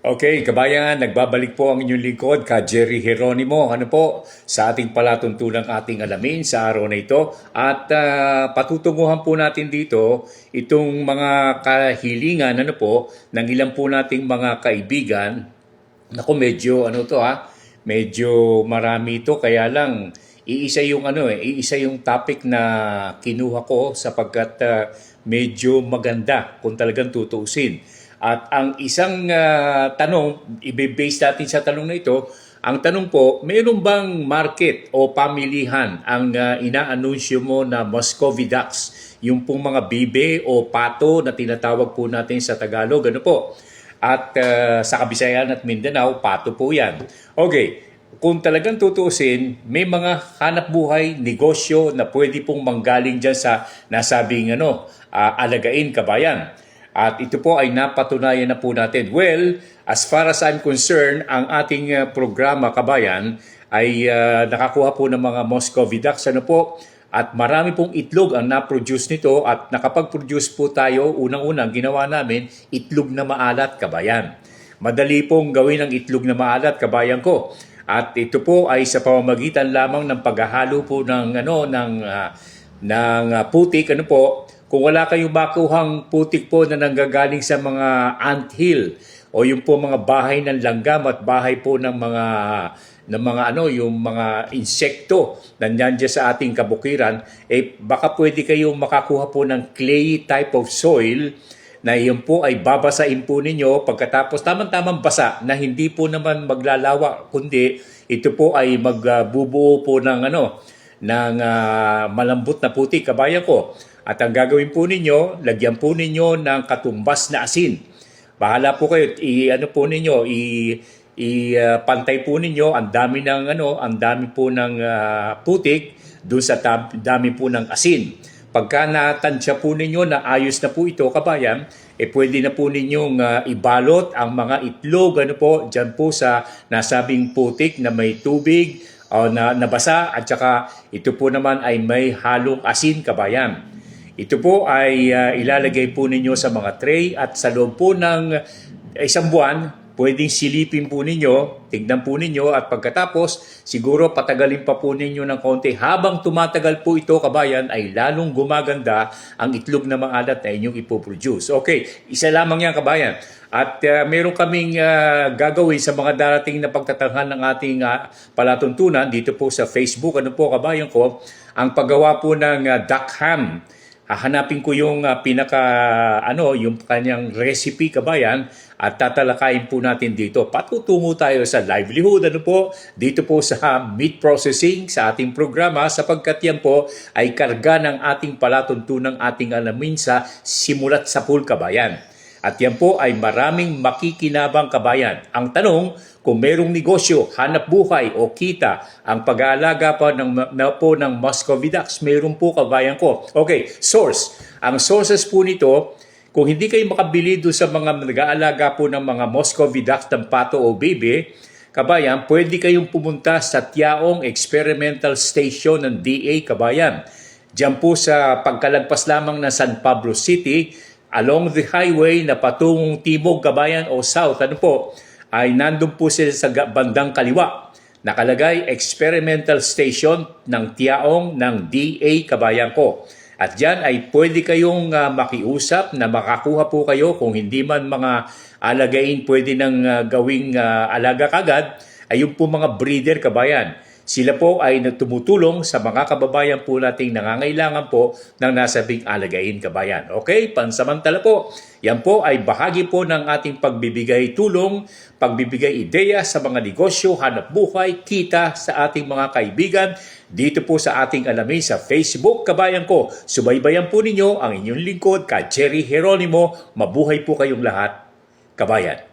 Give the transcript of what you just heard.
Okay, kabayan, nagbabalik po ang inyong lingkod, ka Jerry Geronimo. Ano po, sa ating palatuntunang ating alamin sa araw na ito. At patutunguhan po natin dito itong mga kahilingan ng ilang po nating mga kaibigan. Naku, medyo medyo marami ito, kaya lang iisa yung topic na kinuha ko sapagkat medyo maganda kung talagang tutuusin. At ang isang tanong, i-base natin sa tanong na ito, ang tanong po, mayroon bang market o pamilihan ang inaanunsyo mo na Muscovidax? Yung pong mga bibe o pato na tinatawag po natin sa Tagalog, ano po? At sa Kabisayan at Mindanao, pato po yan. Okay, kung talagang tutuusin, may mga hanap buhay, negosyo na pwede pong manggaling dyan sa nasabing alagain, kabayan. At ito po ay napatunayan na po natin. Well, as far as I'm concerned, ang ating programa, kabayan, ay nakakuha po ng mga Muscovidax. At marami pong itlog ang na-produce nito at nakapag-produce po tayo, unang-unang ginawa namin, itlog na maalat, kabayan. Madali pong gawin ang itlog na maalat, kabayan ko. At ito po ay sa pamamagitan lamang ng paghahalo po ng putik, kung wala kayong makuhang putik po na nanggagaling sa mga anthill o yung po mga bahay ng langgam at bahay po ng yung mga insekto na nandiyan sa ating kabukiran, baka pwede kayong makakuha po ng clay type of soil na iyon po ay babasain po ninyo pagkatapos tamang-tamang basa na hindi po naman maglalawa, kundi ito po ay magbubuo po ng malambot na putik, kabayan ko. At ang gagawin po ninyo, lagyan po ninyo ng katumbas na asin. Bahala po kayo, pantay po ninyo ang dami po ng putik doon sa dami po ng asin. Pagka natansya po ninyo na ayos na po ito, kabayan, pwede na po ninyong ibalot ang mga itlog dyan po sa nasabing putik na may tubig na nabasa at saka ito po naman ay may halong asin, kabayan. Ito po ay ilalagay po ninyo sa mga tray at sa loob po ng isang buwan, pwedeng silipin po ninyo, tignan po ninyo at pagkatapos siguro patagalin pa po ninyo ng konti. Habang tumatagal po ito, kabayan, ay lalong gumaganda ang itlog na maalat na inyong ipoproduce. Okay, isa lamang yan, kabayan. At meron kaming gagawin sa mga darating na pagtatanghal ng ating palatuntunan dito po sa Facebook. Kabayan ko, ang paggawa po ng duck ham. Hahanapin ko yung yung kanyang recipe, kabayan, at tatalakayin po natin dito. Patutungo tayo sa livelihood, dito po sa meat processing sa ating programa sapagkat yan po ay karga ng ating palatuntunang ating alamin sa simulat sa pool, kabayan. At yan po ay maraming makikinabang, kabayan. Ang tanong, kung merong negosyo, hanap buhay o kita ang pag-aalaga pa ng Muscovidax, meron po, kabayan ko. Okay, source. Ang sources po nito, kung hindi kayo makabili doon sa mga nag-aalaga po ng mga Muscovidax ng pato o bebe, kabayan, pwede kayong pumunta sa Tiaong Experimental Station ng DA, kabayan. Diyan po sa pagkalagpas lamang ng San Pablo City, along the highway na patungong timog, kabayan, o south, ay nandun po sila sa bandang kaliwa. Nakalagay, Experimental Station ng Tiaong ng DA, kabayan ko. At dyan ay pwede kayong makiusap na makakuha po kayo kung hindi man mga alagain pwede nang gawing alaga kagad, ay yung po mga breeder, kabayan. Sila po ay tumutulong sa mga kababayan po nating nangangailangan po ng nasabing alagain, kabayan. Okay, pansamantala po, yan po ay bahagi po ng ating pagbibigay tulong, pagbibigay ideya sa mga negosyo, hanap buhay, kita sa ating mga kaibigan dito po sa ating alamin sa Facebook, kabayan ko. Subaybayan po ninyo ang inyong lingkod, ka Jerry Geronimo. Mabuhay po kayong lahat, kabayan.